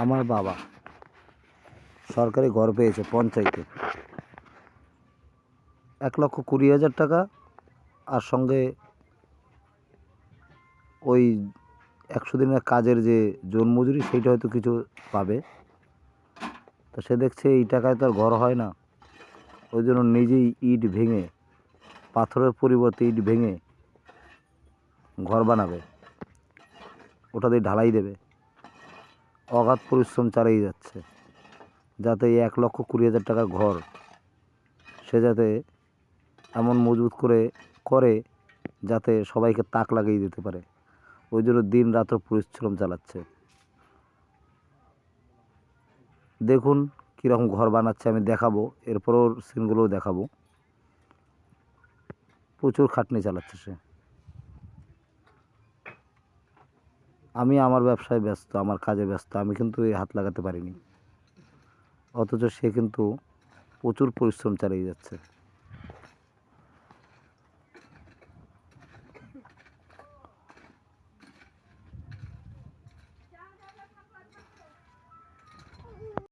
আমার বাবা সরকারি ঘর পেয়েছে পঞ্চায়েতে, 1,20,000 টাকা, আর সঙ্গে ওই 100 দিনের কাজের যে জন্মজুরি সেইটা হয়তো কিছু পাবে। তো সে দেখছে এই টাকায় তো আর ঘর হয় না, ওই জন্য নিজেই ইট ভেঙে, পাথরের পরিবর্তে ইট ভেঙে ঘর বানাবে, ওটা দিয়ে ঢালাই দেবে। অগাধ পরিশ্রম চালিয়ে যাচ্ছে যাতে এই 1,20,000 টাকার ঘর সে যাতে এমন মজবুত করে যাতে সবাইকে তাক লাগিয়ে দিতে পারে। ওই জন্য দিন রাত্র পরিশ্রম চালাচ্ছে। দেখুন কীরকম ঘর বানাচ্ছে, আমি দেখাবো, এরপরও সিনগুলোও দেখাবো। প্রচুর খাটনি চালাচ্ছে সে। আমি আমার ব্যবসায় ব্যস্ত, আমার কাজে ব্যস্ত, আমি কিন্তু এই হাত লাগাতে পারিনি, অথচ সে কিন্তু প্রচুর পরিশ্রম চালিয়ে যাচ্ছে।